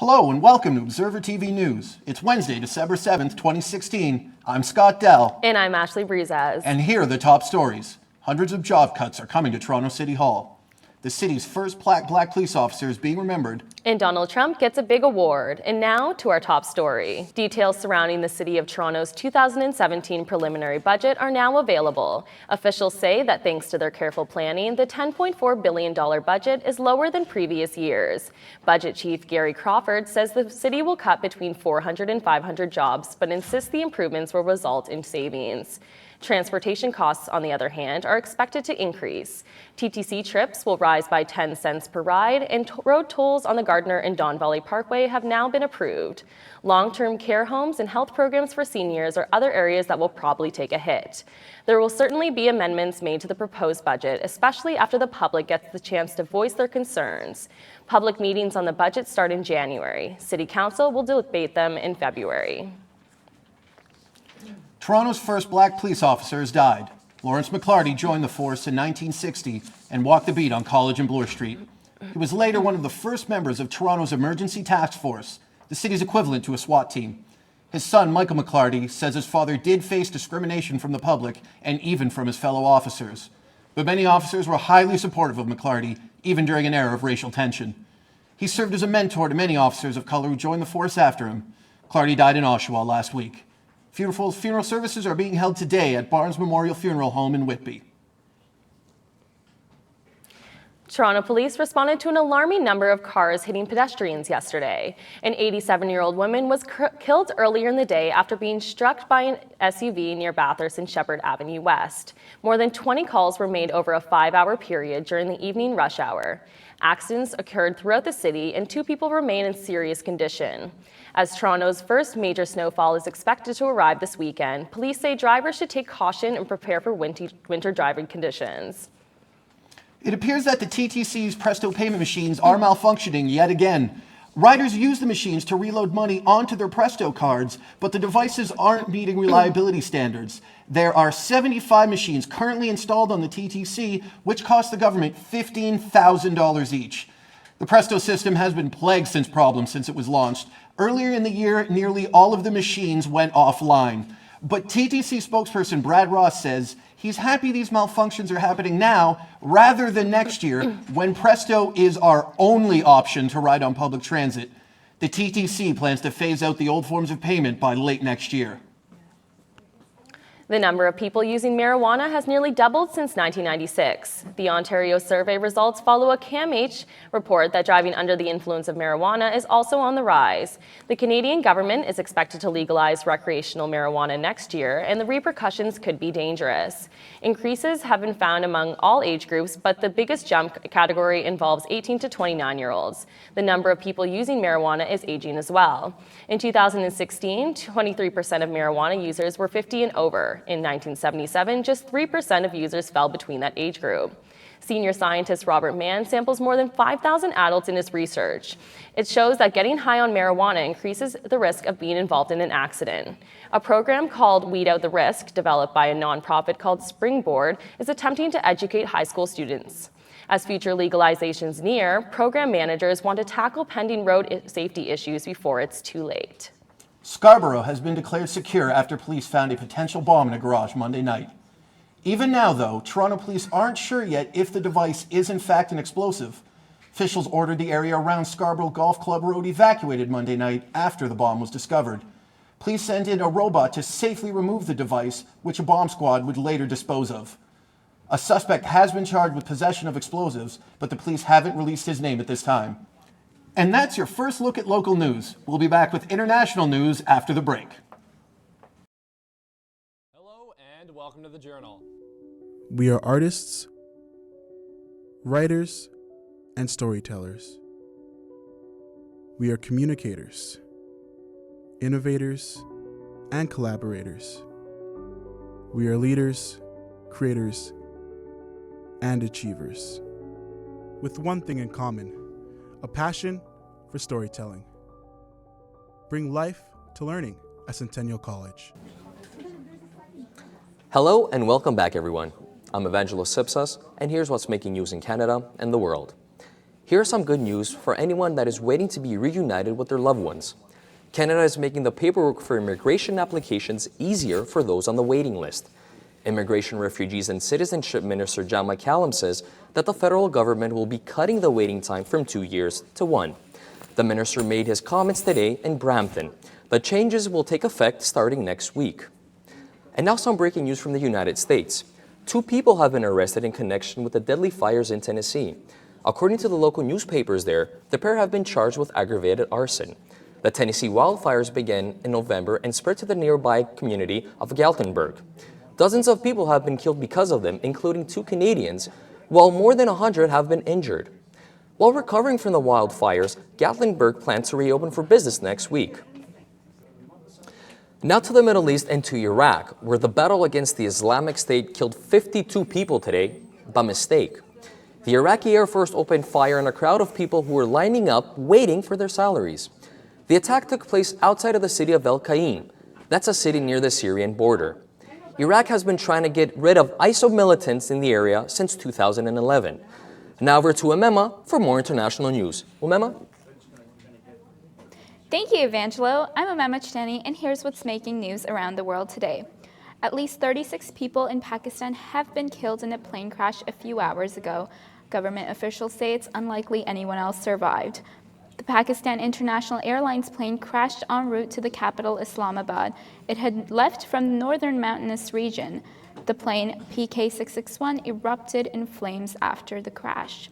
Hello and welcome to Observer TV News. It's Wednesday, December 7th, 2016. I'm Scott Dell. And I'm Ashley Brezaz. And here are the top stories. Hundreds of job cuts are coming to Toronto City Hall. The city's first black police officer is being remembered. And Donald Trump gets a big award. And now to our top story. Details surrounding the City of Toronto's 2017 preliminary budget are now available. Officials say that thanks to their careful planning, the $10.4 billion budget is lower than previous years. Budget Chief Gary Crawford says the city will cut between 400 and 500 jobs, but insists the improvements will result in savings. Transportation costs, on the other hand, are expected to increase. TTC trips will rise by 10 cents per ride, and road tolls on the Gardner and Don Valley Parkway have now been approved. Long-term care homes and health programs for seniors are other areas that will probably take a hit. There will certainly be amendments made to the proposed budget, especially after the public gets the chance to voice their concerns. Public meetings on the budget start in January. City Council will debate them in February. Toronto's first black police officer has died. Lawrence McClarty joined the force in 1960 and walked the beat on College and Bloor Street. He was later one of the first members of Toronto's Emergency Task Force, the city's equivalent to a SWAT team. His son, Michael McClarty, says his father did face discrimination from the public and even from his fellow officers. But many officers were highly supportive of McClarty, even during an era of racial tension. He served as a mentor to many officers of color who joined the force after him. McClarty died in Oshawa last week. Funeral services are being held today at Barnes Memorial Funeral Home in Whitby. Toronto police responded to an alarming number of cars hitting pedestrians yesterday. An 87-year-old woman was killed earlier in the day after being struck by an SUV near Bathurst and Sheppard Avenue West. More than 20 calls were made over a 5-hour period during the evening rush hour. Accidents occurred throughout the city, and 2 people remain in serious condition. As Toronto's first major snowfall is expected to arrive this weekend, police say drivers should take caution and prepare for winter driving conditions. It appears that the TTC's Presto payment machines are malfunctioning yet again. Riders use the machines to reload money onto their Presto cards, but the devices aren't meeting reliability standards. There are 75 machines currently installed on the TTC, which cost the government $15,000 each. The Presto system has been plagued since it was launched. Earlier in the year, nearly all of the machines went offline. But TTC spokesperson Brad Ross says he's happy these malfunctions are happening now rather than next year when Presto is our only option to ride on public transit. The TTC plans to phase out the old forms of payment by late next year. The number of people using marijuana has nearly doubled since 1996. The Ontario survey results follow a CAMH report that driving under the influence of marijuana is also on the rise. The Canadian government is expected to legalize recreational marijuana next year, and the repercussions could be dangerous. Increases have been found among all age groups, but the biggest jump category involves 18 to 29-year-olds. The number of people using marijuana is aging as well. In 2016, 23% of marijuana users were 50 and over. In 1977, just 3% of users fell between that age group. Senior scientist Robert Mann samples more than 5,000 adults in his research. It shows that getting high on marijuana increases the risk of being involved in an accident. A program called Weed Out the Risk, developed by a nonprofit called Springboard, is attempting to educate high school students. As future legalizations near, program managers want to tackle pending road safety issues before it's too late. Scarborough has been declared secure after police found a potential bomb in a garage Monday night. Even now, though, Toronto police aren't sure yet if the device is in fact an explosive. Officials ordered the area around Scarborough Golf Club Road evacuated Monday night after the bomb was discovered. Police sent in a robot to safely remove the device, which a bomb squad would later dispose of. A suspect has been charged with possession of explosives, but the police haven't released his name at this time. And that's your first look at local news. We'll be back with international news after the break. Hello and welcome to the Journal. We are artists, writers, and storytellers. We are communicators, innovators, and collaborators. We are leaders, creators, and achievers. With one thing in common: a passion for storytelling. Bring life to learning at Centennial College. Hello and welcome back, everyone. I'm Evangelos Sipsas, and here's what's making news in Canada and the world. Here's some good news for anyone that is waiting to be reunited with their loved ones. Canada is making the paperwork for immigration applications easier for those on the waiting list. Immigration, Refugees and Citizenship Minister John McCallum says that the federal government will be cutting the waiting time from 2 years to 1. The minister made his comments today in Brampton. The changes will take effect starting next week. And now some breaking news from the United States. 2 people have been arrested in connection with the deadly fires in Tennessee. According to the local newspapers there, the pair have been charged with aggravated arson. The Tennessee wildfires began in November and spread to the nearby community of Galtenberg. Dozens of people have been killed because of them, including 2 Canadians, while more than 100 have been injured. While recovering from the wildfires, Gatlinburg plans to reopen for business next week. Now to the Middle East and to Iraq, where the battle against the Islamic State killed 52 people today by mistake. The Iraqi Air Force opened fire on a crowd of people who were lining up waiting for their salaries. The attack took place outside of the city of El Qaim. That's a city near the Syrian border. Iraq has been trying to get rid of ISIL militants in the area since 2011. Now over to Umema for more international news. Umema? Thank you, Evangelo. I'm Umema Chitani, and here's what's making news around the world today. At least 36 people in Pakistan have been killed in a plane crash a few hours ago. Government officials say it's unlikely anyone else survived. The Pakistan International Airlines plane crashed en route to the capital, Islamabad. It had left from the northern mountainous region. The plane, PK661, erupted in flames after the crash.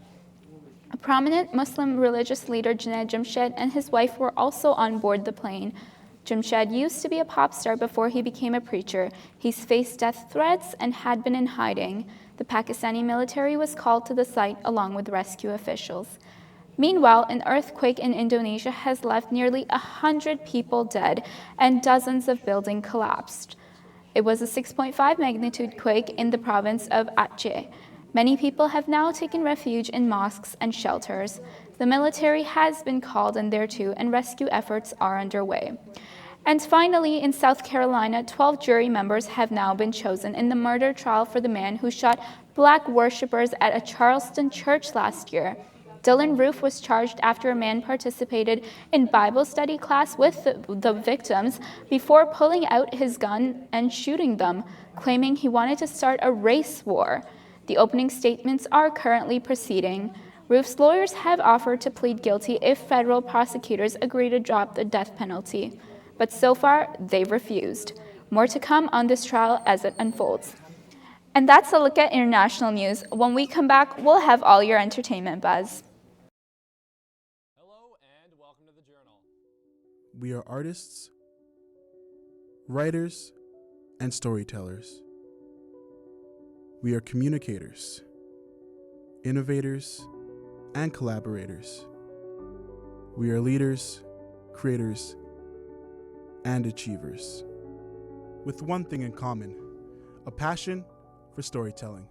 A prominent Muslim religious leader, Junaid Jamshed, and his wife were also on board the plane. Jamshed used to be a pop star before he became a preacher. He's faced death threats and had been in hiding. The Pakistani military was called to the site along with rescue officials. Meanwhile, an earthquake in Indonesia has left nearly 100 people dead and dozens of buildings collapsed. It was a 6.5 magnitude quake in the province of Aceh. Many people have now taken refuge in mosques and shelters. The military has been called in there too, and rescue efforts are underway. And finally, in South Carolina, 12 jury members have now been chosen in the murder trial for the man who shot black worshippers at a Charleston church last year. Dylan Roof was charged after a man participated in Bible study class with the victims before pulling out his gun and shooting them, claiming he wanted to start a race war. The opening statements are currently proceeding. Roof's lawyers have offered to plead guilty if federal prosecutors agree to drop the death penalty. But so far, they've refused. More to come on this trial as it unfolds. And that's a look at international news. When we come back, we'll have all your entertainment buzz. Hello and welcome to the Journal. We are artists, writers, and storytellers. We are communicators, innovators, and collaborators. We are leaders, creators, and achievers. With one thing in common, a passion for storytelling.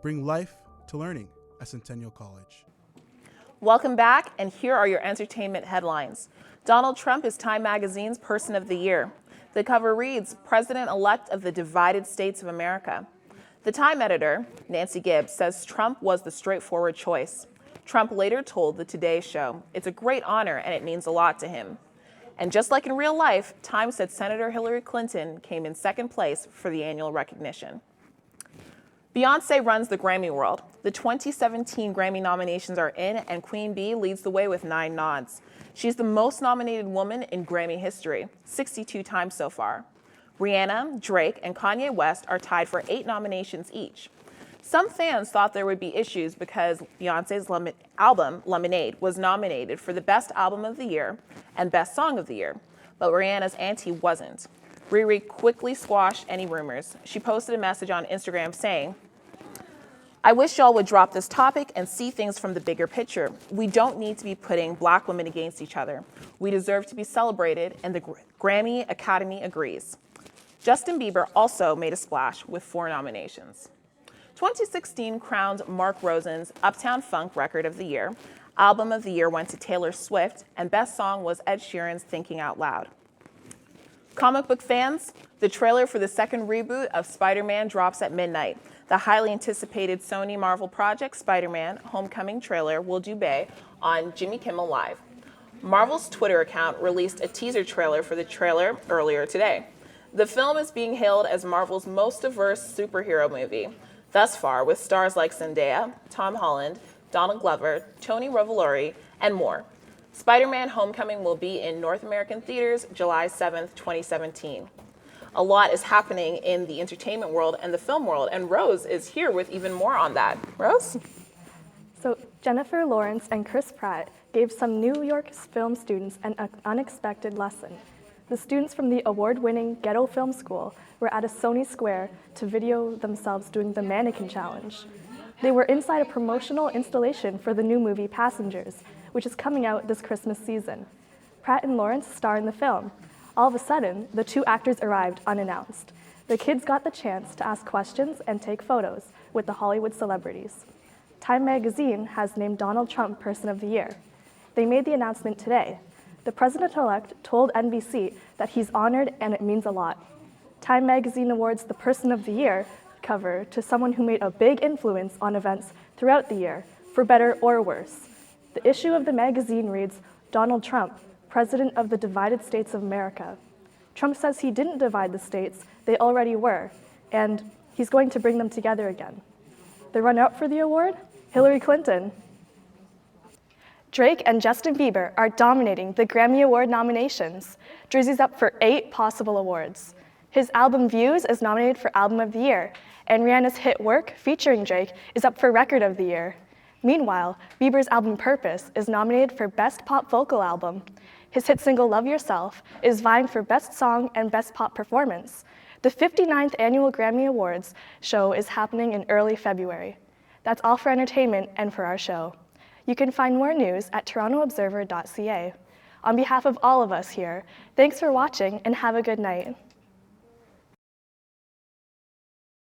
Bring life to learning at Centennial College. Welcome back, and here are your entertainment headlines. Donald Trump is Time Magazine's Person of the Year. The cover reads, President-elect of the Divided States of America. The Time editor, Nancy Gibbs, says Trump was the straightforward choice. Trump later told the Today Show, it's a great honor and it means a lot to him. And just like in real life, Time said Senator Hillary Clinton came in second place for the annual recognition. Beyoncé runs the Grammy world. The 2017 Grammy nominations are in, and Queen Bee leads the way with 9 nods. She's the most nominated woman in Grammy history, 62 times so far. Rihanna, Drake, and Kanye West are tied for 8 nominations each. Some fans thought there would be issues because Beyoncé's album, Lemonade, was nominated for the Best Album of the Year and Best Song of the Year, but Rihanna's ante wasn't. Riri quickly squashed any rumors. She posted a message on Instagram saying, I wish y'all would drop this topic and see things from the bigger picture. We don't need to be putting black women against each other. We deserve to be celebrated, and the Grammy Academy agrees. Justin Bieber also made a splash with 4 nominations. 2016 crowned Mark Ronson's Uptown Funk Record of the Year. Album of the Year went to Taylor Swift, and Best Song was Ed Sheeran's Thinking Out Loud. Comic book fans, the trailer for the second reboot of Spider-Man drops at midnight. The highly anticipated Sony Marvel project Spider-Man Homecoming trailer will debut on Jimmy Kimmel Live. Marvel's Twitter account released a teaser trailer for the trailer earlier today. The film is being hailed as Marvel's most diverse superhero movie thus far, with stars like Zendaya, Tom Holland, Donald Glover, Tony Revolori, and more. Spider-Man Homecoming will be in North American theaters July 7th, 2017. A lot is happening in the entertainment world and the film world, and Rose is here with even more on that. Rose? So Jennifer Lawrence and Chris Pratt gave some New York film students an unexpected lesson. The students from the award-winning Ghetto Film School were at a Sony Square to video themselves doing the Mannequin Challenge. They were inside a promotional installation for the new movie Passengers, which is coming out this Christmas season. Pratt and Lawrence star in the film. All of a sudden, the two actors arrived unannounced. The kids got the chance to ask questions and take photos with the Hollywood celebrities. Time magazine has named Donald Trump Person of the Year. They made the announcement today. The president-elect told NBC that he's honored and it means a lot. Time magazine awards the Person of the Year cover to someone who made a big influence on events throughout the year, for better or worse. The issue of the magazine reads, Donald Trump, President of the Divided States of America. Trump says he didn't divide the states, they already were, and he's going to bring them together again. The runner-up for the award? Hillary Clinton. Drake and Justin Bieber are dominating the Grammy Award nominations. Drizzy's up for 8 possible awards. His album Views is nominated for Album of the Year, and Rihanna's hit Work, featuring Drake, is up for Record of the Year. Meanwhile, Bieber's album Purpose is nominated for Best Pop Vocal Album. His hit single Love Yourself is vying for Best Song and Best Pop Performance. The 59th Annual Grammy Awards show is happening in early February. That's all for entertainment and for our show. You can find more news at torontoobserver.ca. On behalf of all of us here, thanks for watching and have a good night.